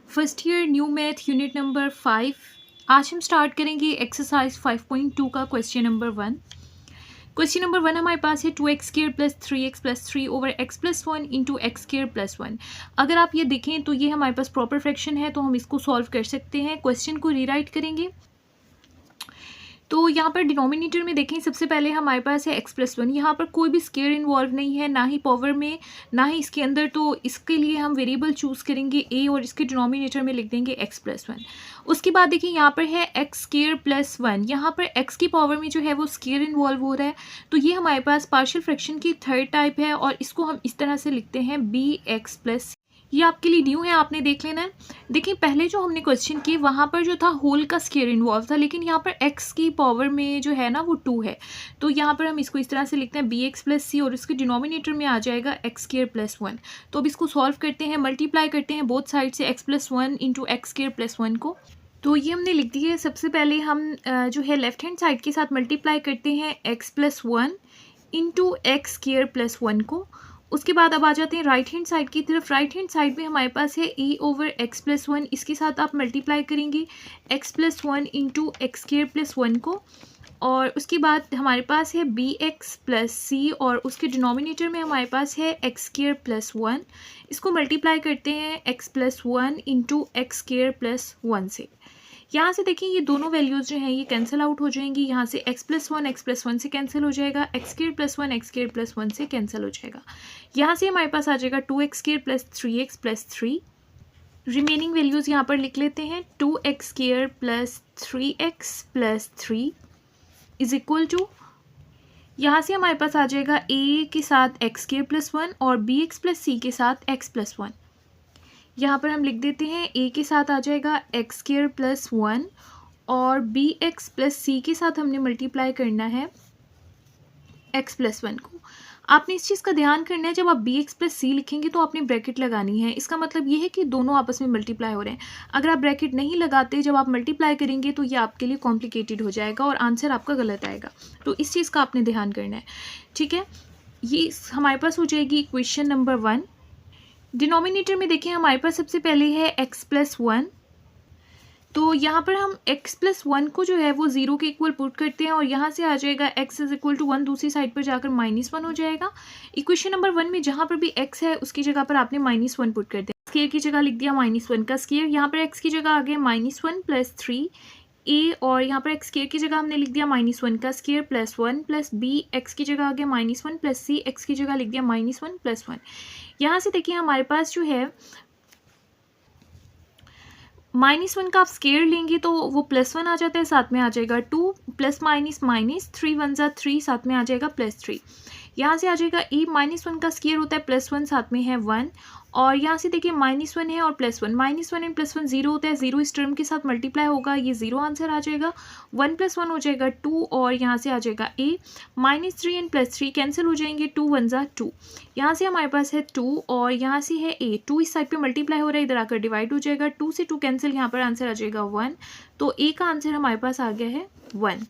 First year new math unit number 5। आज हम start करेंगे एक्सरसाइज 5.2 का क्वेश्चन नंबर 1। क्वेश्चन नंबर 1 हमारे पास है 2x² plus 3x plus 3 over x plus 1 into x² plus 1। अगर आप ये देखें तो ये हमारे पास प्रॉपर फ्रैक्शन है, तो हम इसको सॉल्व कर सकते हैं। क्वेश्चन को रीराइट करेंगे तो यहाँ पर डिनोमिनेटर में देखें, सबसे पहले हमारे पास है x प्लस 1। यहाँ पर कोई भी स्केयर इन्वॉल्व नहीं है, ना ही पावर में ना ही इसके अंदर, तो इसके लिए हम वेरिएबल चूज़ करेंगे a और इसके डिनोमिनेटर में लिख देंगे x प्लस 1। उसके बाद देखिए यहाँ पर है x स्केयर प्लस 1। यहाँ पर x की पावर में जो है वो स्केयर इन्वॉल्व हो रहा है, तो ये हमारे पास पार्शियल फ्रैक्शन की थर्ड टाइप है और इसको हम इस तरह से लिखते हैं bx प्लस। ये आपके लिए न्यू है, आपने देख लेना है। देखिए पहले जो हमने क्वेश्चन की वहाँ पर जो था होल का स्केयर इन्वॉल्व था, लेकिन यहाँ पर x की पावर में जो है ना वो 2 है, तो यहाँ पर हम इसको इस तरह से लिखते हैं bx प्लस c और इसके डिनोमिनेटर में आ जाएगा x स्केयर प्लस 1। तो अब इसको सॉल्व करते हैं, मल्टीप्लाई करते हैं बोथ साइड से x plus 1 into x square plus 1 को। तो ये हमने लिख दी है। सबसे पहले हम जो है लेफ्ट हैंड साइड के साथ मल्टीप्लाई करते हैं x plus 1 into x square plus 1 को। उसके बाद अब आ जाते हैं राइट हैंड साइड की तरफ। राइट हैंड साइड में हमारे पास है e ओवर एक्स प्लस 1, इसके साथ आप मल्टीप्लाई करेंगे x plus 1 into x square plus 1 को। और उसके बाद हमारे पास है bx प्लस c और उसके डिनोमिनेटर में हमारे पास है x स्केयर प्लस 1। इसको मल्टीप्लाई करते हैं x plus 1 into x square plus 1 से। यहाँ से देखिए ये दोनों वैल्यूज़ जो हैं ये कैंसिल आउट हो जाएंगी। यहाँ से x प्लस 1 से कैंसिल हो जाएगा, x square plus 1 x square plus 1 से कैंसिल हो जाएगा। यहाँ से हमारे पास आ जाएगा 2x square plus 3x plus 3। Remaining values यहाँ पर लिख लेते हैं। 2x square plus 3x plus 3 is equal to, यहाँ से हमारे पास आ जाएगा a के साथ x स्केयर प्लस 1 और bx प्लस c के साथ x प्लस 1। यहाँ पर हम लिख देते हैं a के साथ आ जाएगा x स्केयर प्लस 1 और bx प्लस c के साथ हमने मल्टीप्लाई करना है x प्लस 1 को। आपने इस चीज़ का ध्यान करना है, जब आप bx प्लस c लिखेंगे तो आपने ब्रैकेट लगानी है। इसका मतलब ये है कि दोनों आपस में मल्टीप्लाई हो रहे हैं। अगर आप ब्रैकेट नहीं लगाते, जब आप मल्टीप्लाई करेंगे तो ये आपके लिए कॉम्प्लिकेटेड हो जाएगा और आंसर आपका गलत आएगा। तो इस चीज़ का आपने ध्यान करना है, ठीक है। ये हमारे पास हो जाएगी इक्वेशन नंबर 1। डिनोमिनेटर में देखिए हमारे पास सबसे पहले है x प्लस 1, तो यहाँ पर हम x प्लस 1 को जो है वो 0 के इक्वल पुट करते हैं और यहाँ से आ जाएगा x इज इक्वल टू 1, दूसरी साइड पर जाकर -1 हो जाएगा। इक्वेशन नंबर 1 में जहाँ पर भी x है उसकी जगह पर आपने -1 पुट कर दिया। स्केयर की जगह लिख दिया -1 का स्केयर। यहाँ पर x की जगह आ गया -1 प्लस 3 a और यहाँ पर x स्केयर की जगह हमने लिख दिया -1 का square plus 1 plus b, x की जगह आ गया -1 प्लस c, x की जगह लिख दिया -1 प्लस 1। यहाँ से देखिए हमारे पास जो है -1 का आप स्केयर लेंगे तो वो +1 आ जाता है, साथ में आ जाएगा 2 प्लस माइनस माइनस 3 1 ज़ा 3, साथ में आ जाएगा +3। यहाँ से आ जाएगा e -1 का स्केयर होता है +1, साथ में है 1 और यहाँ से देखिए -1 है और +1, -1 एंड +1 0 होता है, 0 इस टर्म के साथ मल्टीप्लाई होगा, ये 0 आंसर आ जाएगा। 1 + 1 हो जाएगा 2 और यहाँ से आ जाएगा a। -3 एंड +3 कैंसिल हो जाएंगे, 2 1 ज़ा 2। यहाँ से हमारे पास है 2 और यहाँ से है a, 2 इस साइड पे मल्टीप्लाई हो रहा है, इधर आकर डिवाइड हो जाएगा, 2 से 2 कैंसिल, यहाँ पर आंसर आ जाएगा 1। तो a का आंसर हमारे पास आ गया है 1।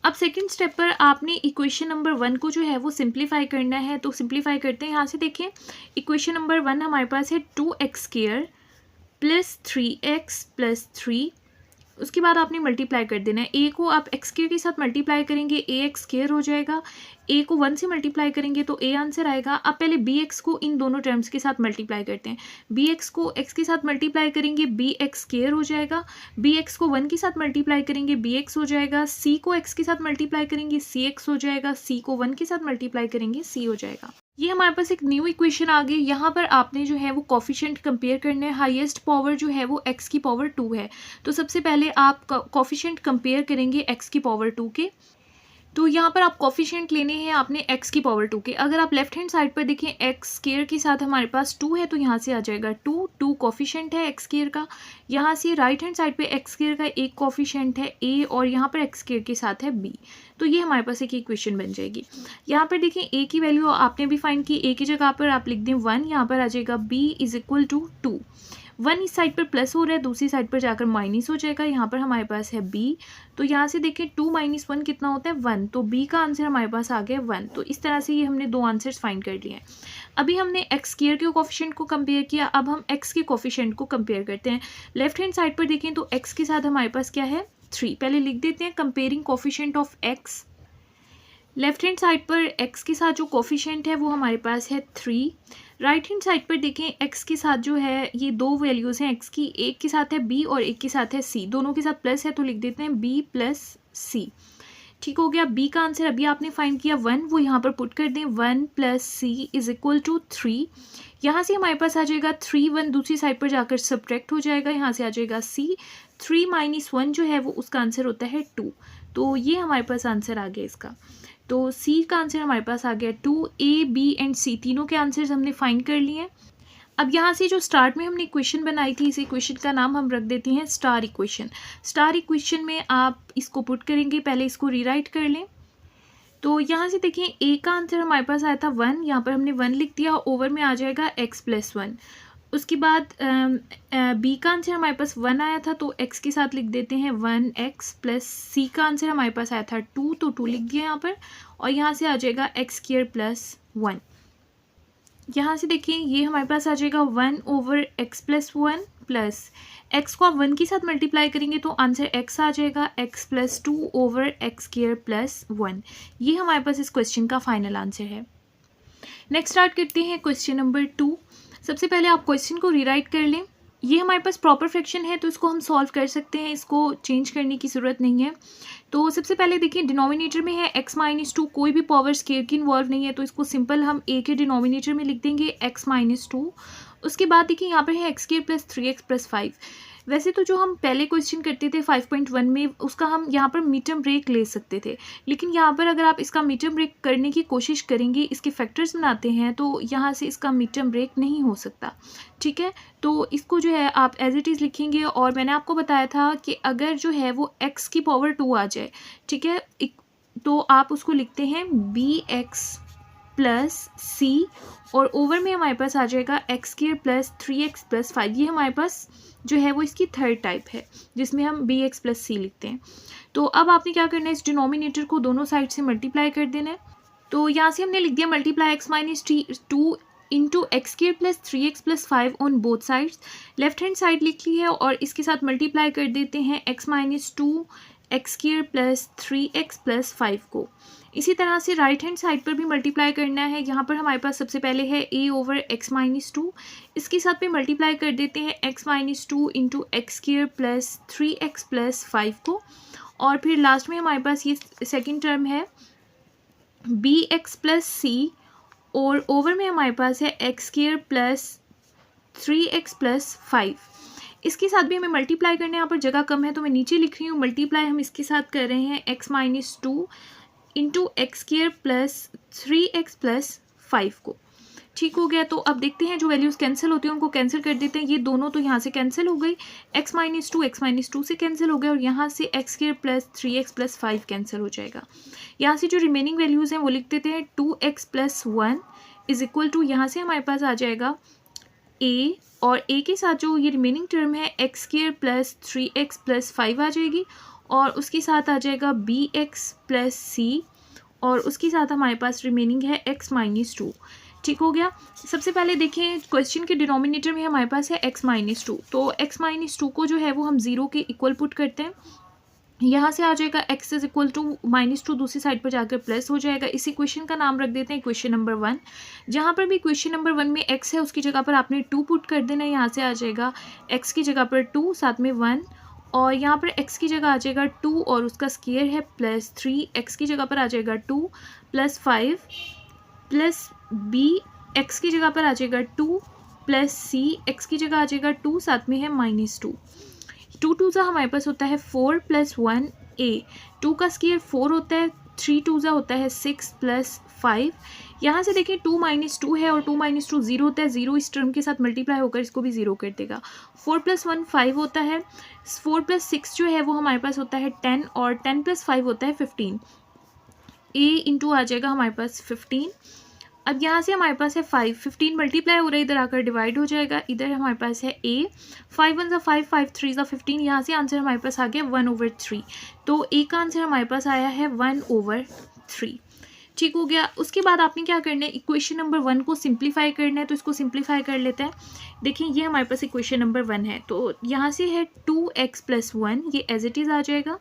अब सेकंड स्टेप पर आपने इक्वेशन नंबर 1 को जो है वो सिंप्लीफाई करना है, तो सिंप्लीफाई करते हैं। यहाँ से देखिए इक्वेशन नंबर 1 हमारे पास है 2x square plus 3x plus 3। उसके बाद आपने मल्टीप्लाई कर देना है। a को आप x स्केयर के साथ मल्टीप्लाई करेंगे, ax स्केयर हो जाएगा। a को 1 से मल्टीप्लाई करेंगे तो a आंसर आएगा। अब पहले bx को इन दोनों टर्म्स के साथ मल्टीप्लाई करते हैं। bx को x के साथ मल्टीप्लाई करेंगे, bx स्केयर हो जाएगा। bx को 1 के साथ मल्टीप्लाई करेंगे, bx हो जाएगा। c को x के साथ मल्टीप्लाई करेंगे, cx हो जाएगा। c को 1 के साथ मल्टीप्लाई करेंगे, c हो जाएगा। ये हमारे पास एक न्यू इक्वेशन आ गई। यहाँ पर आपने जो है वो कोफिशिएंट कंपेयर करना है। हाईएस्ट पावर जो है वो x की पावर 2 है, तो सबसे पहले आप कोफिशिएंट कंपेयर करेंगे x की पावर 2 के। तो यहाँ पर आप कोफिशिएंट लेने हैं आपने x की पावर 2 के। अगर आप लेफ्ट हैंड साइड पर देखें x स्केयर के साथ हमारे पास 2 है, तो यहाँ से आ जाएगा 2 कोफिशिएंट है x स्केयर का। यहाँ से राइट हैंड साइड पे x स्केयर का एक कोफिशिएंट है a और यहाँ पर x स्केयर के साथ है b। तो ये हमारे पास एक इक्वेशन बन जाएगी। यहाँ पर देखें a की वैल्यू आपने भी फाइंड की, a की जगह पर आप लिख दें 1, यहाँ पर आ जाएगा b इज इक्वल टू 2। 1 इस साइड पर प्लस हो रहा है, दूसरी साइड पर जाकर माइनस हो जाएगा। यहाँ पर हमारे पास है b, तो यहाँ से देखें 2 - 1 कितना होता है 1, तो b का आंसर हमारे पास आ गया 1। तो इस तरह से ये हमने दो आंसर्स फाइंड कर लिए हैं। अभी हमने एक्स स्क्वायर के कोफिशिएंट को कंपेयर किया, अब हम एक्स के कोफिशिएंट को कंपेयर करते हैं। लेफ्ट हैंड साइड पर देखें तो एक्स के साथ हमारे पास क्या है 3, पहले लिख देते हैं comparing coefficient of x. Left hand side पर x के साथ जो कोफिशिएंट है वो हमारे पास है 3। राइट हैंड साइड पर देखें x के साथ जो है ये दो वैल्यूज़ हैं x की, एक के साथ है b और एक के साथ है c, दोनों के साथ प्लस है तो लिख देते हैं b + c। ठीक हो गया। b का आंसर अभी आपने फाइंड किया 1, वो यहाँ पर पुट कर दें 1 + c = 3। यहाँ से हमारे पास आ जाएगा 3, 1 दूसरी साइड पर जाकर सब्ट्रैक्ट हो जाएगा, यहाँ से आ जाएगा c। 3 - 1 जो है वो उसका आंसर होता है 2, तो ये हमारे पास आंसर आ गया इसका। तो सी का आंसर हमारे पास आ गया 2। ए बी एंड सी तीनों के आंसर्स हमने फाइंड कर लिए हैं। अब यहाँ से जो स्टार्ट में हमने इक्वेशन बनाई थी, इस इक्वेशन का नाम हम रख देते हैं स्टार इक्वेशन। स्टार इक्वेशन में आप इसको पुट करेंगे, पहले इसको रीराइट कर लें। तो यहाँ से देखिए ए का आंसर हमारे पास आया था 1, यहाँ पर हमने 1 लिख दिया, ओवर में आ जाएगा x + 1। उसके बाद बी का आंसर हमारे पास 1 आया था, तो x के साथ लिख देते हैं 1x + c का आंसर हमारे पास आया था 2, तो 2 लिख दिया यहाँ पर, और यहाँ से आ जाएगा x² + 1। यहाँ से देखिए ये हमारे पास आ जाएगा 1/x + 1 प्लस x को आप 1 के साथ मल्टीप्लाई करेंगे तो आंसर x आ जाएगा x + 2/x² + 1। ये हमारे पास इस क्वेश्चन का फाइनल आंसर है। नेक्स्ट स्टार्ट करते हैं क्वेश्चन नंबर 2। सबसे पहले आप क्वेश्चन को रीराइट कर लें। ये हमारे पास प्रॉपर फ्रैक्शन है तो इसको हम सॉल्व कर सकते हैं, इसको चेंज करने की ज़रूरत नहीं है। तो सबसे पहले देखिए डिनोमिनेटर में है x - 2, कोई भी पावर स्क्वायर की इन्वॉल्व नहीं है, तो इसको सिंपल हम a के डिनोमिनेटर में लिख देंगे x - 2। उसके बाद देखिए यहाँ पर है x² + 3x + 5। वैसे तो जो हम पहले क्वेश्चन करते थे 5.1 में, उसका हम यहाँ पर मिड टर्म ब्रेक ले सकते थे, लेकिन यहाँ पर अगर आप इसका मिड टर्म ब्रेक करने की कोशिश करेंगे, इसके फैक्टर्स बनाते हैं, तो यहाँ से इसका मिड टर्म ब्रेक नहीं हो सकता। ठीक है, तो इसको जो है आप एज इट इज़ लिखेंगे, और मैंने आपको बताया था कि अगर जो है वो x की पावर 2 आ जाए, ठीक है, तो आप उसको लिखते हैं bx + c, और ओवर में हमारे पास आ जाएगा x² + 3x + 5। ये हमारे पास जो है वो इसकी थर्ड टाइप है जिसमें हम bx + c लिखते हैं। तो अब आपने क्या करना है, इस डिनोमिनेटर को दोनों साइड से मल्टीप्लाई कर देना है। तो यहाँ से हमने लिख दिया multiply x - 2 into x² + 3x + 5 on both sides. Left hand side लिख ली है और इसके साथ मल्टीप्लाई कर देते हैं x - 2 x² + 3x + 5 को। इसी तरह से राइट हैंड साइड पर भी मल्टीप्लाई करना है। यहाँ पर हमारे पास सबसे पहले है a/x - 2, इसके साथ भी मल्टीप्लाई कर देते हैं x - 2 इंटू x² + 3x + 5 को, और फिर लास्ट में हमारे पास ये सेकेंड टर्म है bx + c, और ओवर में हमारे पास है x² + 3x + 5। इसके साथ भी हमें मल्टीप्लाई करना है, यहाँ पर जगह कम है तो मैं नीचे लिख रही हूँ। मल्टीप्लाई हम इसके साथ कर रहे हैं x - 2 इंटू x² + 3x + 5 को। ठीक हो गया। तो अब देखते हैं जो वैल्यूज़ कैंसिल होती हैं उनको कैंसिल कर देते हैं। ये दोनों तो यहाँ से कैंसिल हो गई, x - 2 से कैंसिल हो गया, और यहाँ से x² + 3x + 5 कैंसिल हो जाएगा। यहाँ से जो रिमेनिंग वैल्यूज़ हैं वो लिख देते हैं 2x + 1 = यहाँ से हमारे पास आ जाएगा a, और a के साथ जो ये रिमेनिंग टर्म है x² + 3x + 5 आ जाएगी, और उसके साथ आ जाएगा bx + c, और उसके साथ हमारे पास रिमेनिंग है x - 2। ठीक हो गया। सबसे पहले देखें क्वेश्चन के डिनोमिनेटर में हमारे पास है x - 2, तो x - 2 को जो है वो हम 0 के इक्वल पुट करते हैं। यहाँ से आ जाएगा x = -2, दूसरी साइड पर जाकर प्लस हो जाएगा। इस इक्वेशन का नाम रख देते हैं क्वेश्चन नंबर 1। जहाँ पर भी क्वेश्चन नंबर 1 में x है उसकी जगह पर आपने 2 पुट कर देना है। यहाँ से आ जाएगा x की जगह पर 2 साथ में 1, और यहाँ पर x की जगह आ जाएगा 2 और उसका स्क्वायर है +3, x की जगह पर आ जाएगा 2 + 5 प्लस b, x की जगह पर आ जाएगा 2 + c, x की जगह आ जाएगा 2 साथ में है -2। 2 2 हमारे पास होता है 4 + 1 a, 2 का स्क्वायर 4 होता है, 3 2 होता है 6 + 5। यहाँ से देखिए 2 - 2 है और 2 - 2 0 होता है, 0 इस टर्म के साथ मल्टीप्लाई होकर इसको भी 0 कर देगा। 4 + 1 5 होता है, 4 + 6 जो है वो हमारे पास होता है 10, और 10 + 5 होता है 15। a इंटू आ जाएगा हमारे पास 15, अब यहाँ से हमारे पास है 5, 15 मल्टीप्लाई हो रहा है, इधर आकर डिवाइड हो जाएगा, इधर हमारे पास है a, 5 1 5, 5 3 15, यहाँ से आंसर हमारे पास आ गया 1/3। तो a का आंसर हमारे पास आया है 1/3। ठीक हो गया। उसके बाद आपने क्या करना है, इक्वेशन नंबर 1 को सिंप्लीफाई करना है, तो इसको सिंप्लीफाई कर लेते हैं। देखिए ये हमारे पास इक्वेशन नंबर 1 है, तो यहाँ से है 2x + 1, ये एज इट इज़ आ जाएगा।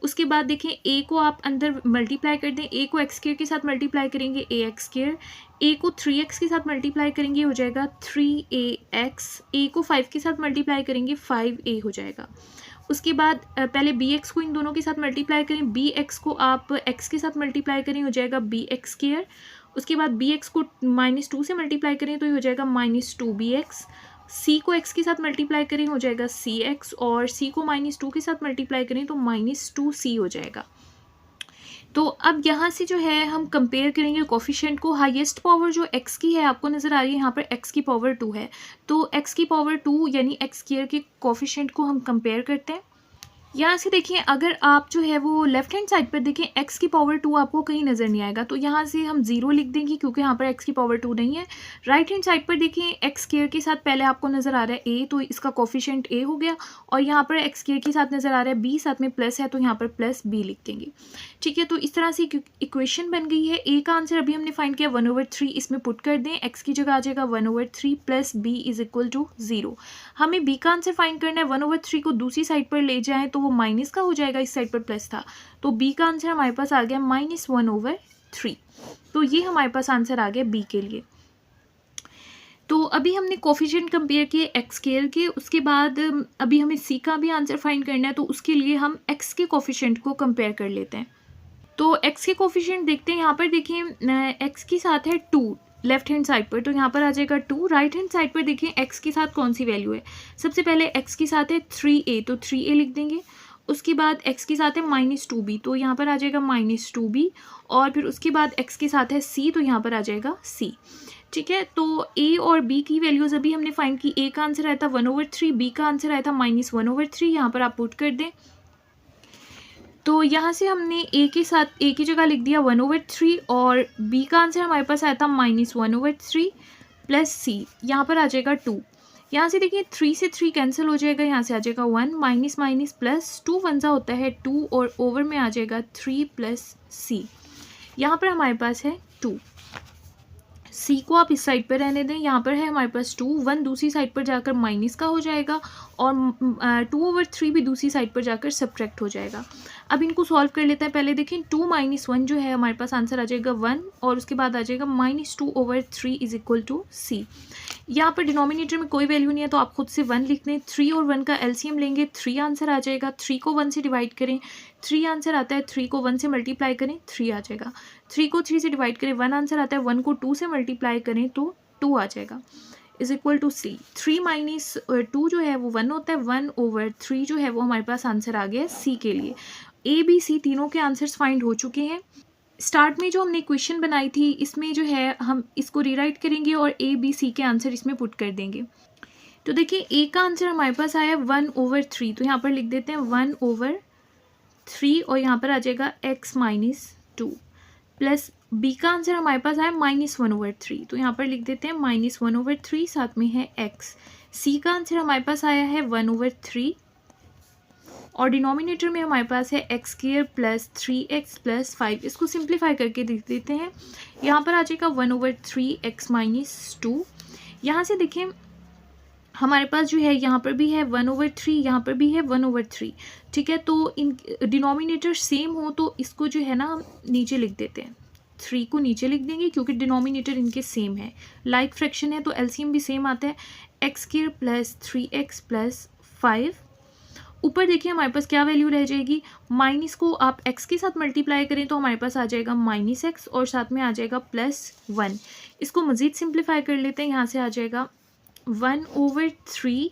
उसके बाद देखें a को आप अंदर मल्टीप्लाई कर दें, a को x² के साथ मल्टीप्लाई करेंगे ax², a को 3x के साथ मल्टीप्लाई करेंगे हो जाएगा 3ax, a को 5 के साथ मल्टीप्लाई करेंगे 5a हो जाएगा। उसके बाद पहले bx को इन दोनों के साथ मल्टीप्लाई करें, bx को आप x के साथ मल्टीप्लाई करें हो जाएगा bx²। उसके बाद bx को -2 से मल्टीप्लाई करें तो ये हो जाएगा -2bx। c को x के साथ मल्टीप्लाई करें हो जाएगा cx, और c को -2 के साथ मल्टीप्लाई करें तो -2c हो जाएगा। तो अब यहाँ से जो है हम कंपेयर करेंगे कोफिशिएंट को। हाईएस्ट पावर जो x की है आपको नज़र आ रही है, यहाँ पर x की पावर 2 है, तो x की पावर 2 यानी x² के कोफिशिएंट को हम कंपेयर करते हैं। यहाँ से देखिए अगर आप जो है वो लेफ्ट हैंड साइड पर देखें x की पावर 2 आपको कहीं नज़र नहीं आएगा, तो यहाँ से हम 0 लिख देंगे क्योंकि यहाँ पर x की पावर 2 नहीं है। राइट हैंड साइड पर देखें x² के साथ पहले आपको नज़र आ रहा है a, तो इसका कोफिशिएंट a हो गया, और यहाँ पर x² के साथ नज़र आ रहा है b, साथ में प्लस है तो यहाँ पर +b लिख देंगे। ठीक है, तो इस तरह से इक्वेशन बन गई है। a का आंसर अभी हमने फाइंड किया 1/3, इसमें पुट कर दें, x की जगह आ जाएगा 1/3 + b = 0। हमें b का आंसर फाइंड करना है, 1/3 को दूसरी साइड पर ले जाएं तो वो माइनस का हो जाएगा, इस साइड पर प्लस था, तो b का आंसर हमारे पास आ गया -1/3। तो ये हमारे पास आंसर आ गया b के लिए। तो अभी हमने कोफिशिएंट कंपेयर किए x² के, उसके बाद अभी हमें c का भी आंसर फाइंड करना है, तो उसके लिए हम x के कोफिशिएंट को कंपेयर कर लेते हैं। तो x के कोफिशिएंट देखते हैं, यहाँ पर देखिए x के साथ है 2 लेफ्ट हैंड साइड पर, तो यहाँ पर आ जाएगा 2। राइट हैंड साइड पर देखें x के साथ कौन सी वैल्यू है, सबसे पहले x के साथ है 3a, तो 3a लिख देंगे। उसके बाद x के साथ है -2b, तो यहाँ पर आ जाएगा -2b, और फिर उसके बाद x के साथ है c, तो यहाँ पर आ जाएगा c। ठीक है, तो a और b की वैल्यूज़ अभी हमने फाइंड की। a का आंसर आया था 1/3, b का आंसर आया था -1/3, यहाँ पर आप पुट कर दें। तो यहाँ से हमने a के साथ a की जगह लिख दिया 1/3, और b का आंसर हमारे पास आया था -1/3 + c, यहाँ पर आ जाएगा 2। यहाँ से देखिए 3 से 3 कैंसिल हो जाएगा, यहाँ से आ जाएगा 1, माइनस माइनस प्लस 2 1 होता है 2, और ओवर में आ जाएगा 3 + c। यहाँ पर हमारे पास है 2, c को आप इस साइड पर रहने दें, यहाँ पर है हमारे पास 2, 1 दूसरी साइड पर जाकर माइनस का हो जाएगा, और 2/3 भी दूसरी साइड पर जाकर सब्ट्रैक्ट हो जाएगा। अब इनको सॉल्व कर लेते हैं। पहले देखें 2 - 1 जो है हमारे पास आंसर आ जाएगा 1, और उसके बाद आ जाएगा -2/3 = c। यहाँ पर डिनोमिनेटर में कोई वैल्यू नहीं है तो आप खुद से 1 लिख दें। 3 और 1 का एलसीएम लेंगे, 3 आंसर आ जाएगा। 3 को 1 से डिवाइड करें, 3 आंसर आता है। 3 को 1 से मल्टीप्लाई करें, 3 आ जाएगा। 3 को 3 से डिवाइड करें, 1 आंसर आता है। 1 को 2 से मल्टीप्लाई करें तो 2 आ जाएगा, = c। 3 - 2 जो है वो 1 होता है। 1/3 जो है वो हमारे पास आंसर आ गया c के लिए। a b c तीनों के आंसर्स फाइंड हो चुके हैं। स्टार्ट में जो हमने इक्वेशन बनाई थी इसमें जो है हम इसको रीराइट करेंगे और a b c के आंसर इसमें पुट कर देंगे। तो देखिए a का आंसर हमारे पास आया 1/3, तो यहाँ पर लिख देते हैं 1/3, और यहाँ पर आ जाएगा x - 2, प्लस b का आंसर हमारे पास आया -1/3, तो यहाँ पर लिख देते हैं -1/3, साथ में है x। c का आंसर हमारे पास आया है 1/3, और डिनोमिनेटर में हमारे पास है x² + 3x + 5। इसको सिंप्लीफाई करके लिख देते हैं। यहाँ पर आ जाएगा 1/3 x - 2। यहाँ से देखें हमारे पास जो है यहाँ पर भी है 1/3, यहाँ पर भी है 1/3। ठीक है, तो इन डिनोमिनेटर सेम हो तो इसको जो है ना हम नीचे लिख देते हैं। 3 को नीचे लिख देंगे क्योंकि डिनोमिनेटर इनके सेम है, लाइक फ्रैक्शन है तो एलसीएम भी सेम आता है। x² + 3x + 5। ऊपर देखिए हमारे पास क्या वैल्यू रह जाएगी, माइनस को आप x के साथ मल्टीप्लाई करें तो हमारे पास आ जाएगा -x, और साथ में आ जाएगा +1। इसको मज़ीद सिंप्लीफाई कर लेते हैं। यहाँ से आ जाएगा 1/3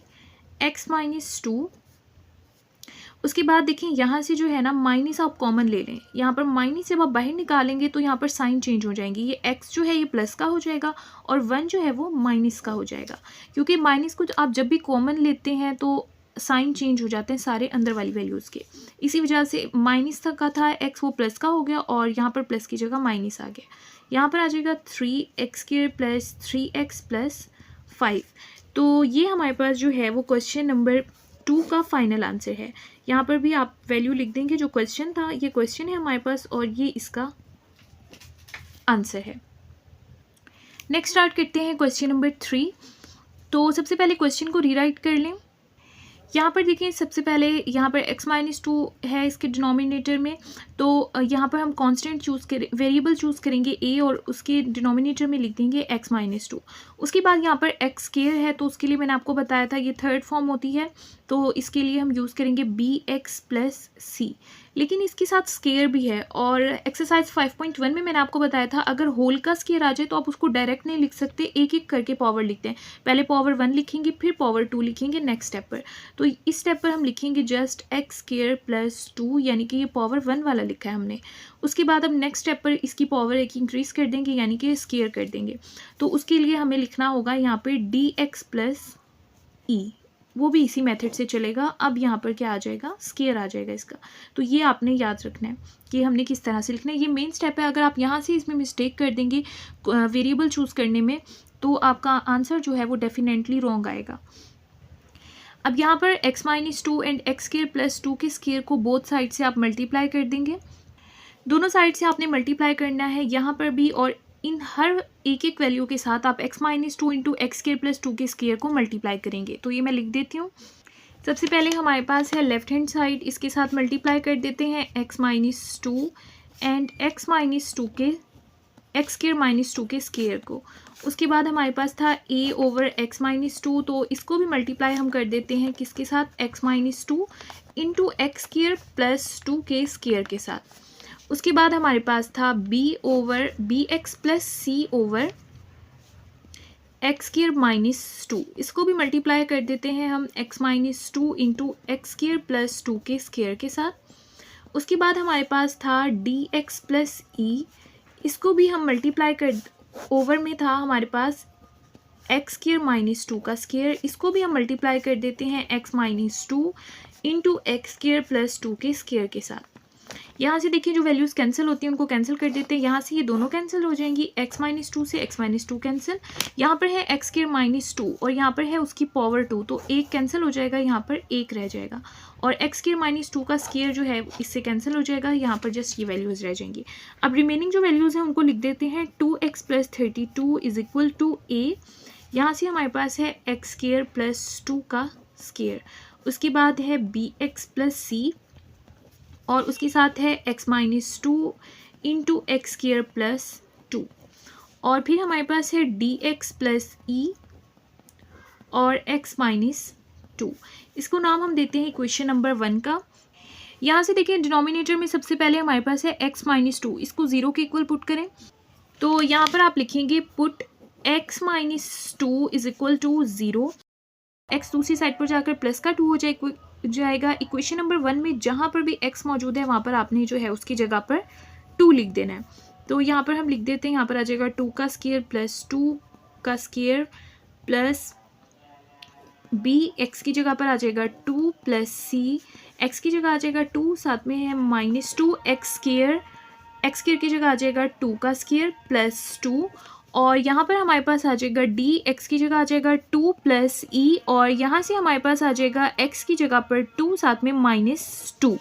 x - 2। उसके बाद देखें यहाँ से जो है ना माइनस आप कॉमन ले लें। यहाँ पर माइनस जब आप बाहर निकालेंगे तो यहाँ पर साइन चेंज हो जाएंगी। ये x जो है ये प्लस का हो जाएगा, और 1 जो है वो माइनस का हो जाएगा, क्योंकि माइनस को आप जब भी कॉमन लेते हैं तो साइन चेंज हो जाते हैं सारे अंदर वाली वैल्यूज़ के। इसी वजह से माइनस का था x, वो प्लस का हो गया, और यहाँ पर प्लस की जगह माइनस आ गया। यहाँ पर आ जाएगा 3x² प्लस 3x प्लस 5। तो ये हमारे पास जो है वो क्वेश्चन नंबर 2 का फाइनल आंसर है। यहाँ पर भी आप वैल्यू लिख देंगे जो क्वेश्चन था, ये क्वेश्चन है हमारे पास और ये इसका आंसर है। नेक्स्ट स्टार्ट करते हैं क्वेश्चन नंबर 3। तो सबसे पहले क्वेश्चन को रीराइट कर लें। यहाँ पर देखिए सबसे पहले यहाँ पर x-2 है इसके डिनोमिनेटर में, तो यहाँ पर हम कांस्टेंट चूज़ करें, वेरिएबल चूज़ करेंगे a और उसके डिनोमिनेटर में लिख देंगे x-2। उसके बाद यहाँ पर x² है तो उसके लिए मैंने आपको बताया था ये थर्ड फॉर्म होती है, तो इसके लिए हम यूज़ करेंगे bx प्लस c। लेकिन इसके साथ स्केयर भी है और एक्सरसाइज 5.1 में मैंने आपको बताया था अगर होल का स्केयर आ जाए तो आप उसको डायरेक्ट नहीं लिख सकते, एक एक करके पावर लिखते हैं। पहले पावर 1 लिखेंगे फिर पावर 2 लिखेंगे नेक्स्ट स्टेप पर। तो इस स्टेप पर हम लिखेंगे जस्ट x² प्लस 2, यानी कि ये पावर 1 वाला लिखा है हमने। उसके बाद हम नेक्स्ट स्टेप पर इसकी पावर एक इंक्रीज़ कर देंगे यानी कि स्केयर कर देंगे। तो उसके लिए हमें लिखना होगा यहाँ पर dx प्लस e, वो भी इसी मेथड से चलेगा। अब यहाँ पर क्या आ जाएगा, स्केयर आ जाएगा इसका। तो ये आपने याद रखना है कि हमने किस तरह से लिखना है। ये मेन स्टेप है, अगर आप यहाँ से इसमें मिस्टेक कर देंगे वेरिएबल चूज़ करने में तो आपका आंसर जो है वो डेफिनेटली रॉन्ग आएगा। अब यहाँ पर x-2 एंड x² प्लस 2 के स्केयर को बोथ साइड से आप मल्टीप्लाई कर देंगे। दोनों साइड से आपने मल्टीप्लाई करना है यहाँ पर भी, और इन हर एक एक वैल्यू के साथ आप x-2 इंटू x² प्लस 2 के स्केयर को मल्टीप्लाई करेंगे। तो ये मैं लिख देती हूँ। सबसे पहले हमारे पास है लेफ्ट हैंड साइड, इसके साथ मल्टीप्लाई कर देते हैं x-2 एंड x-2 के x² के स्केयर को। उसके बाद हमारे पास था a ओवर x-2, तो इसको भी मल्टीप्लाई हम कर देते हैं किसके साथ, x-2 इंटू x² प्लस 2 के स्केयर के साथ। उसके बाद हमारे पास था b over bx plus c over x² minus 2, इसको भी मल्टीप्लाई कर देते हैं हम x-2 इंटू x² प्लस 2 के स्केयर के साथ। उसके बाद हमारे पास था dx प्लस e, इसको भी हम मल्टीप्लाई कर, ओवर में था हमारे पास x² माइनस 2 का स्केयर, इसको भी हम मल्टीप्लाई कर देते हैं x-2 इंटू x² प्लस 2 के स्केयर के साथ। यहाँ से देखिए जो वैल्यूज़ कैंसिल होती हैं उनको कैंसिल कर देते हैं। यहाँ से ये दोनों कैंसिल हो जाएंगी, x-2 से x-2 कैंसिल। यहाँ पर है x² और यहाँ पर है उसकी पावर 2, तो एक कैंसिल हो जाएगा, यहाँ पर एक रह जाएगा। और x² का स्केयर जो है इससे कैंसिल हो जाएगा, यहाँ पर जस्ट ये वैल्यूज़ रह जाएंगी। अब रिमेनिंग जो वैल्यूज़ हैं उनको लिख देते हैं 2x plus 32 is equal to a। यहाँ से हमारे पास है x² प्लस 2 का स्केयर, उसके बाद है bx प्लस c और उसके साथ है x-2 इंटू x² प्लस 2, और फिर हमारे पास है dx प्लस e और x-2। इसको नाम हम देते हैं इक्वेशन नंबर 1 का। यहाँ से देखिए डिनोमिनेटर में सबसे पहले हमारे पास है x-2, इसको 0 के इक्वल पुट करें। तो यहाँ पर आप लिखेंगे put x-2 is equal to 0, x दूसरी साइड पर जाकर प्लस का 2 हो जाएगा। इक्वेशन नंबर 1 में जहाँ पर भी x मौजूद है वहाँ पर आपने जो है उसकी जगह पर 2 लिख देना है। तो यहाँ पर हम लिख देते हैं, यहाँ पर आ जाएगा 2 का स्केयर प्लस 2 का स्केयर प्लस b, x की जगह पर आ जाएगा 2 प्लस c, x की जगह आ जाएगा 2, साथ में है -2 x स्केयर की जगह आ जाएगा 2 का स्केयर प्लस 2, और यहाँ पर हमारे पास आ जाएगा d, x की जगह आ जाएगा 2 प्लस e, और यहाँ से हमारे पास आ जाएगा x की जगह पर 2 साथ में -2।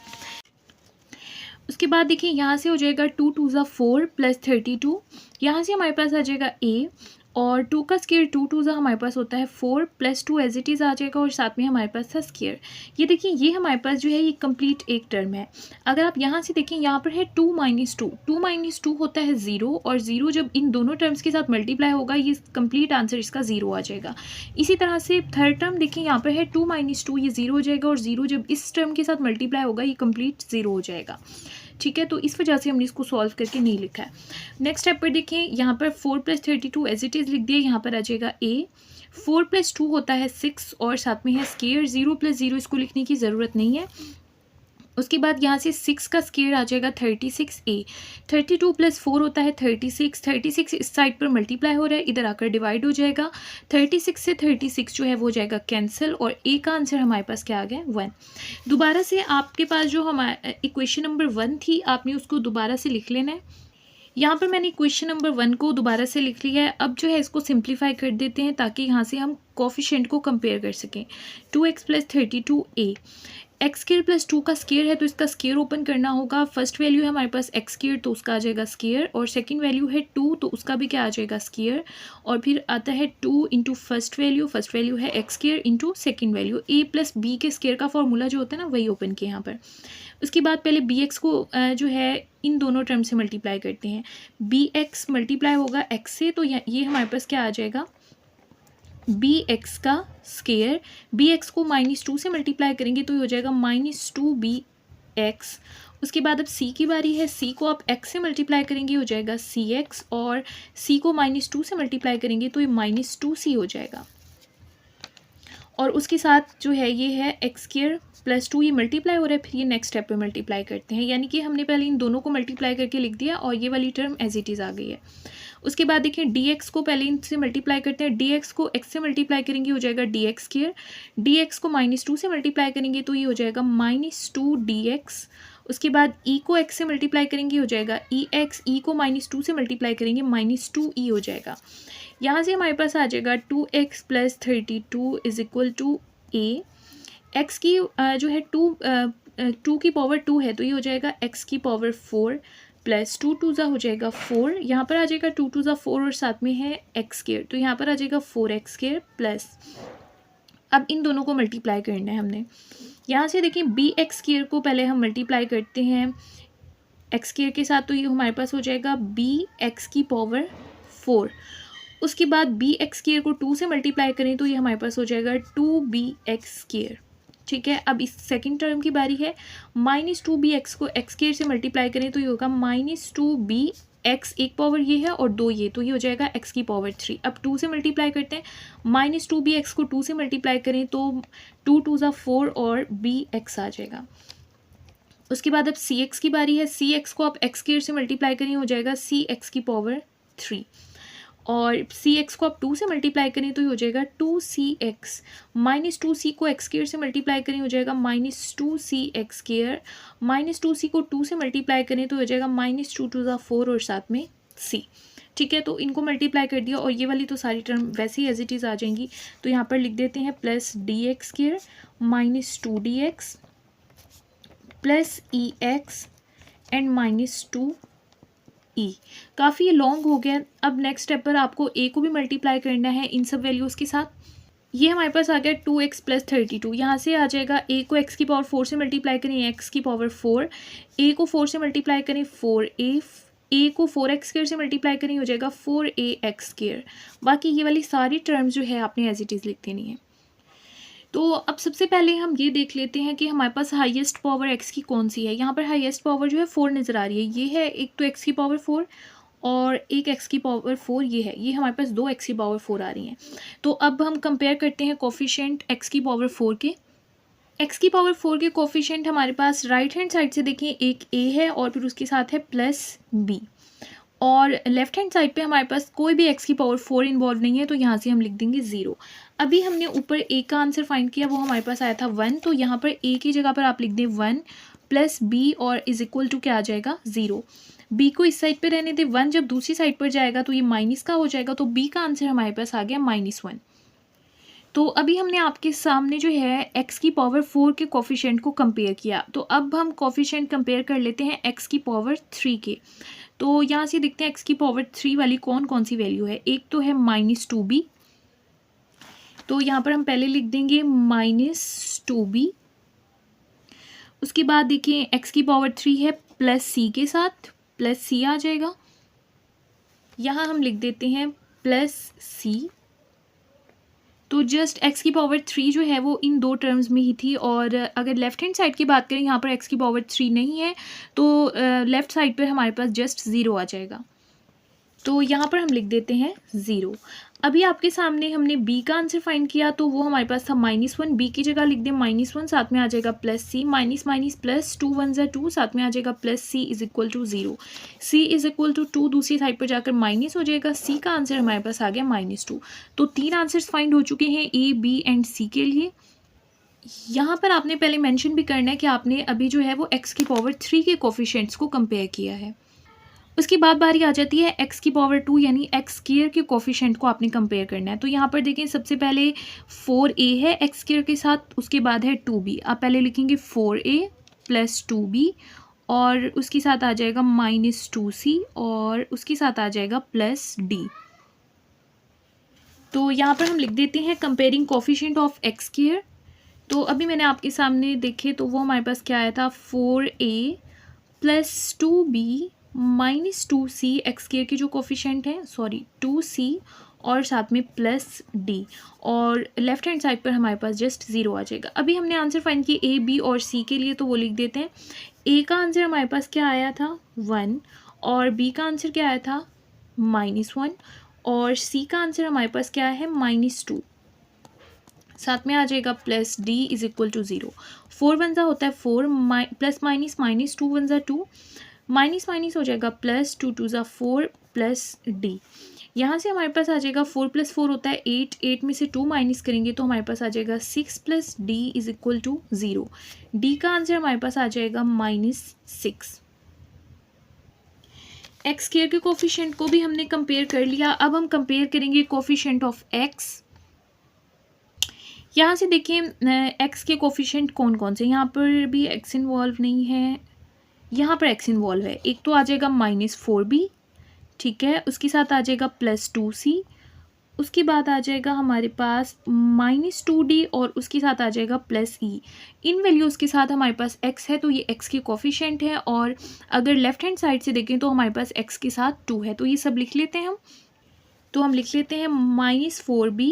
उसके बाद देखिए यहाँ से हो जाएगा 2 2 ज़ा 4 प्लस 32, यहाँ से हमारे पास आ जाएगा a, और 2 का स्केयर 2 2 ज़ा हमारे पास होता है 4 प्लस 2 एज इट इज़ आ जाएगा, और साथ में हमारे पास था स्केयर। ये देखिए ये हमारे पास जो है ये कंप्लीट एक टर्म है। अगर आप यहाँ से देखें यहाँ पर है 2 माइनस 2 होता है 0, और 0 जब इन दोनों टर्म्स के साथ मल्टीप्लाई होगा ये कंप्लीट आंसर इसका 0 आ जाएगा। इसी तरह से थर्ड टर्म देखिए यहाँ पर है 2 - 2, ये 0 हो जाएगा, और 0 जब इस टर्म के साथ मल्टीप्लाई होगा ये कंप्लीट 0 हो जाएगा। ठीक है, तो इस वजह से हमने इसको सॉल्व करके नहीं लिखा है। नेक्स्ट स्टेप पर देखें, यहाँ पर 4 प्लस 32 एज इट इज़ लिख दिया, यहाँ पर आ जाएगा a। 4 प्लस 2 होता है 6, और साथ में है स्केयर 0 प्लस 0, इसको लिखने की ज़रूरत नहीं है। उसके बाद यहाँ से 6 का स्केयर आ जाएगा 36a। 32 प्लस 4 होता है 36 इस साइड पर मल्टीप्लाई हो रहा है, इधर आकर डिवाइड हो जाएगा। 36 से 36 जो है वो हो जाएगा कैंसिल, और a का आंसर हमारे पास क्या आ गया 1। दोबारा से आपके पास जो हमारा इक्वेशन नंबर 1 थी आपने उसको दोबारा से लिख लेना है। यहाँ पर मैंने क्वेश्चन नंबर 1 को दोबारा से लिख लिया है। अब जो है इसको सिंप्लीफाई कर देते हैं ताकि यहाँ से हम कोफिशिएंट को कंपेयर कर सकें। 2x + 32a, x square plus 2 का स्केयर है तो इसका स्केयर ओपन करना होगा। फर्स्ट वैल्यू है हमारे पास एक्स स्केयर तो उसका आ जाएगा स्केयर, और सेकंड वैल्यू है 2 तो उसका भी क्या आ जाएगा स्केयर, और फिर आता है 2 इंटू फर्स्ट वैल्यू है x square into second value. a plus B के स्केयर का फॉर्मूला जो होता है ना वही ओपन किया यहाँ पर। उसके बाद पहले बी एक्स को जो है इन दोनों टर्म से मल्टीप्लाई करते हैं। बी एक्स मल्टीप्लाई होगा एक्स से, तो ये हमारे पास क्या आ जाएगा बी एक्स का स्केयर। बी एक्स को -2 से मल्टीप्लाई करेंगे तो ये हो जाएगा -2bx। उसके बाद अब सी की बारी है। सी को आप x से मल्टीप्लाई करेंगे हो जाएगा cx, और c को -2 से मल्टीप्लाई करेंगे तो ये -2c हो जाएगा। और उसके साथ जो है ये है एक्स स्केयर प्लस 2, ये मल्टीप्लाई हो रहा है, फिर ये नेक्स्ट स्टेप पे मल्टीप्लाई करते हैं, यानी कि हमने पहले इन दोनों को मल्टीप्लाई करके लिख दिया और ये वाली टर्म एज इट इज़ आ गई है। उसके बाद देखिए dx को पहले इनसे मल्टीप्लाई करते हैं। dx को x से मल्टीप्लाई करेंगे हो जाएगा dx स्केयर। dx को -2 से मल्टीप्लाई करेंगे तो ये हो जाएगा -2dx। उसके बाद e को x से मल्टीप्लाई करेंगे हो जाएगा ex, e को -2 से मल्टीप्लाई करेंगे -2e हो जाएगा। यहाँ से हमारे पास आ जाएगा 2x + 32 = a। x की जो है 2 की पावर 2 है तो ये हो जाएगा x की पावर 4 प्लस 2 2 हो जाएगा 4। यहाँ पर आ जाएगा 2 2 4 और साथ में है एक्स स्केयर, तो यहाँ पर आ जाएगा 4x स्केयर प्लस, अब इन दोनों को मल्टीप्लाई करना है हमने। यहाँ से देखिए बी एक्स स्केयर को पहले हम मल्टीप्लाई करते हैं एक्स स्केयर के साथ, तो ये हमारे पास हो जाएगा बी एक्स की पावर 4। उसके बाद बी एक्स स्केयर को 2 से मल्टीप्लाई करें तो ये हमारे पास हो जाएगा 2bx स्केयर। ठीक है, अब इस सेकंड टर्म की बारी है। -2bx को एक्स स्केयर से मल्टीप्लाई करें तो ये होगा -2bx, एक पावर ये है और 2 ये, तो ये हो जाएगा x की पावर 3। अब 2 से मल्टीप्लाई करते हैं, -2bx को 2 से मल्टीप्लाई करें तो 2 2 4 और bx आ जाएगा। उसके बाद अब cx की बारी है। cx को आप एक्स स्केयर से मल्टीप्लाई करें हो जाएगा cx की पावर 3, और cx को आप 2 से मल्टीप्लाई करें तो ये हो जाएगा 2cx। -2c को x स्केयर से मल्टीप्लाई करें हो जाएगा -2cx स्केयर। -2c को 2 से मल्टीप्लाई करें तो हो जाएगा -2 2 4 और साथ में c। ठीक है, तो इनको मल्टीप्लाई कर दिया और ये वाली तो सारी टर्म वैसे ही एज इट इज़ आ जाएंगी, तो यहाँ पर लिख देते हैं plus dx square -2dx plus ex and -2 ई। काफ़ी लॉन्ग हो गया। अब नेक्स्ट स्टेप पर आपको ए को भी मल्टीप्लाई करना है इन सब वैल्यूज़ के साथ। ये हमारे पास आ गया 2x + 32। यहाँ से आ जाएगा ए को x की पावर 4 से मल्टीप्लाई करें x की पावर 4, ए को 4 से मल्टीप्लाई करें 4a, ए को 4x स्केयर से मल्टीप्लाई करें हो जाएगा 4ax स्केयर। बाकी ये वाली सारी टर्म्स जो है आपने एज इट इज़ लिख देनी है। तो अब सबसे पहले हम ये देख लेते हैं कि हमारे पास हाईएस्ट पावर x की कौन सी है। यहाँ पर हाईएस्ट पावर जो है 4 नज़र आ रही है। ये है एक तो x की पावर 4 और एक x की पावर 4 ये है, ये हमारे पास 2 x की पावर 4 आ रही हैं। तो अब हम कंपेयर करते हैं कोफिशिएंट x की पावर 4 के। x की पावर 4 के कोफिशिएंट हमारे पास राइट हैंड साइड से देखें एक a है और फिर उसके साथ है +b, और लेफ्ट हैंड साइड पे हमारे पास कोई भी x की पावर 4 इन्वॉल्व नहीं है, तो यहाँ से हम लिख देंगे 0। अभी हमने ऊपर a का आंसर फाइंड किया, वो हमारे पास आया था 1, तो यहाँ पर a की जगह पर आप लिख दें 1 प्लस b और = क्या आ जाएगा 0। b को इस साइड पे रहने दें, 1 जब दूसरी साइड पर जाएगा तो ये माइनस का हो जाएगा, तो b का आंसर हमारे पास आ गया -1। तो अभी हमने आपके सामने जो है x की पावर 4 के कोफिशिएंट को कंपेयर किया, तो अब हम कोफिशिएंट कंपेयर कर लेते हैं x की पावर 3 के। तो यहाँ से देखते हैं x की पावर 3 वाली कौन कौन सी वैल्यू है। एक तो है -2b, तो यहाँ पर हम पहले लिख देंगे -2b। उसके बाद देखिए x की पावर 3 है +c के साथ, +c आ जाएगा। यहाँ हम लिख देते हैं +c। तो जस्ट x की पावर 3 जो है वो इन दो टर्म्स में ही थी, और अगर लेफ्ट हैंड साइड की बात करें यहाँ पर x की पावर 3 नहीं है, तो लेफ़्ट साइड पर हमारे पास जस्ट 0 आ जाएगा, तो यहाँ पर हम लिख देते हैं 0। अभी आपके सामने हमने b का आंसर फाइंड किया, तो वो हमारे पास था -1, b की जगह लिख दें -1, साथ में आ जाएगा +c, -2 1 2, साथ में आ जाएगा +c = 0। c = 2 दूसरी साइड पर जाकर माइनस हो जाएगा, c का आंसर हमारे पास आ गया -2। तो 3 आंसर्स फाइंड हो चुके हैं a, b एंड c के लिए। यहाँ पर आपने पहले मेंशन भी करना है कि आपने अभी जो है वो x की पावर 3 के कोफिशिएंट्स को कंपेयर किया है। उसके बाद बारी आ जाती है एक्स की पावर 2 यानी एक्स स्क्वायर के कोफिशिएंट को आपने कंपेयर करना है। तो यहाँ पर देखें सबसे पहले 4a है एक्स स्क्वायर के साथ, उसके बाद है 2b। आप पहले लिखेंगे 4a प्लस 2b और उसके साथ आ जाएगा -2c और उसके साथ आ जाएगा प्लस d। तो यहाँ पर हम लिख देते हैं comparing coefficient of x square. तो अभी मैंने आपके सामने देखे तो वो हमारे पास क्या आया था, 4a plus 2b minus 2c x square की जो कोफिशिएंट है, सॉरी 2c और साथ में प्लस d और लेफ्ट हैंड साइड पर हमारे पास जस्ट 0 आ जाएगा। अभी हमने आंसर फाइंड किए a b और c के लिए, तो वो लिख देते हैं। a का आंसर हमारे पास क्या आया था 1 और b का आंसर क्या आया था -1 और c का आंसर हमारे पास क्या है -2, साथ में आ जाएगा plus d is equal to 0। 4 one ज़ा होता है 4 प्लस माइनस -2 वन ज़ा 2 माइनस माइनस हो जाएगा प्लस 2 टू ज़ा 4 प्लस d। यहाँ से हमारे पास आ जाएगा 4 + 4 होता है 8, 8 में से 2 माइनस करेंगे तो हमारे पास आ जाएगा 6 plus d is equal to 0। d का आंसर हमारे पास आ जाएगा -6। एक्स स्क्वायर के कोफिशिएंट को भी हमने कंपेयर कर लिया। अब हम कंपेयर करेंगे कोफिशिएंट ऑफ एक्स। यहाँ से देखिए एक्स के कोफिशिएंट कौन कौन से, यहाँ पर भी एक्स इन्वॉल्व नहीं है, यहाँ पर एक्स इन्वॉल्व है। एक तो आ जाएगा -4b, ठीक है, उसके साथ आ जाएगा +2c, उसके बाद आ जाएगा हमारे पास -2d और उसके साथ आ जाएगा +e। इन वैल्यूज़ के साथ हमारे पास x है तो ये x के कोफिशिएंट है और अगर लेफ्ट हैंड साइड से देखें तो हमारे पास x के साथ 2 है। तो ये सब लिख लेते हैं हम। तो हम लिख लेते हैं -4b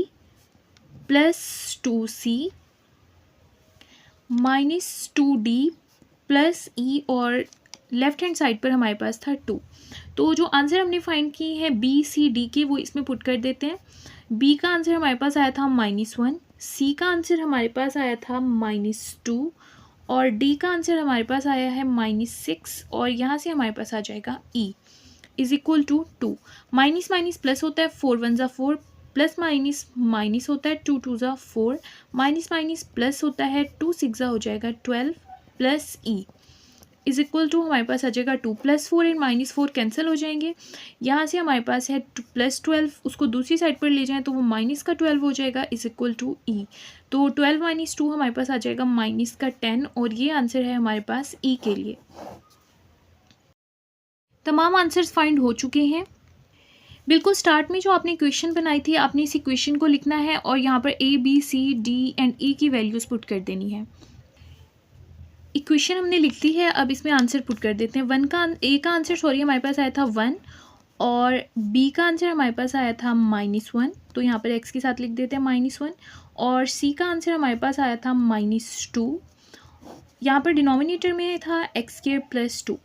+2c -2d +e और लेफ्ट हैंड साइड पर हमारे पास था 2। तो जो आंसर हमने फाइंड की है बी सी डी के वो इसमें पुट कर देते हैं। बी का आंसर हमारे पास आया था -1, सी का आंसर हमारे पास आया था -2 और डी का आंसर हमारे पास आया है -6 और यहाँ से हमारे पास आ जाएगा E is equal to 2। Minus minus plus होता है 4 वन ज़ा 4 प्लस माइनस माइनस होता है 2 टू ज़ा 4 माइनस माइनस प्लस होता है 2 6 ज़ा हो जाएगा 12 plus E is equal to हमारे पास आ जाएगा 2 + 4 एंड -4 कैंसिल हो जाएंगे। यहाँ से हमारे पास है +12, उसको दूसरी साइड पर ले जाएं तो वो माइनस का 12 हो जाएगा इज इक्वल टू ई। तो 12 - 2 हमारे पास आ जाएगा -10 और ये आंसर है हमारे पास ई के लिए। तमाम आंसर्स फाइंड हो चुके हैं। बिल्कुल स्टार्ट में जो आपने क्वेश्चन बनाई थी आपने इसी क्वेश्चन को लिखना है और यहाँ पर A B C D and E की वैल्यूज़ पुट कर देनी है। इक्वेशन हमने लिख ली है, अब इसमें आंसर पुट कर देते हैं। ए का आंसर हमारे पास आया था 1 और बी का आंसर हमारे पास आया था -1, तो यहाँ पर एक्स के साथ लिख देते हैं -1 और सी का आंसर हमारे पास आया था -2। यहाँ पर डिनोमिनेटर में था x² + 2।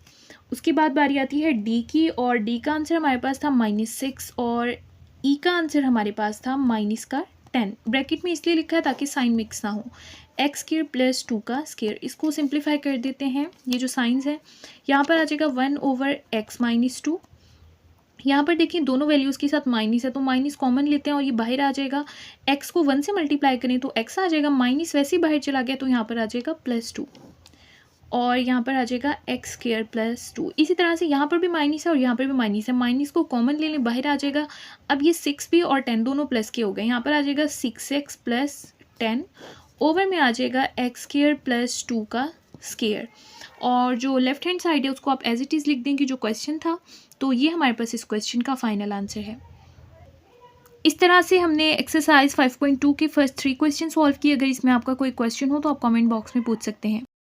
उसके बाद बारी आती है डी की और डी का आंसर हमारे पास था -6 और ई का आंसर हमारे पास था -10। ब्रैकेट में इसलिए लिखा है ताकि साइन मिक्स ना हो। x² + 2 का स्क्वायर, इसको सिंप्लीफाई कर देते हैं। ये जो साइंस है यहाँ पर आ जाएगा 1/x - 2। यहाँ पर देखिए दोनों वैल्यूज़ के साथ माइनस है तो माइनस कॉमन लेते हैं और ये बाहर आ जाएगा। x को 1 से मल्टीप्लाई करें तो x आ जाएगा, माइनस वैसे ही बाहर चला गया तो यहाँ पर आ जाएगा +2 और यहाँ पर आ जाएगा x² + 2। इसी तरह से यहाँ पर भी माइनस है और यहाँ पर भी माइनस है, माइनस को कॉमन ले लें बाहर आ जाएगा। अब ये 6 भी और 10 दोनों प्लस के हो गए, यहाँ पर आ जाएगा 6x + 10 ओवर में आ जाएगा x² + 2 का स्क्वायर और जो लेफ्ट हैंड साइड है उसको आप एज इट इज़ लिख दें कि जो क्वेश्चन था। तो ये हमारे पास इस क्वेश्चन का फाइनल आंसर है। इस तरह से हमने एक्सरसाइज 5.2 के फर्स्ट 3 क्वेश्चन सॉल्व किए। अगर इसमें आपका कोई क्वेश्चन हो तो आप कमेंट बॉक्स में पूछ सकते हैं।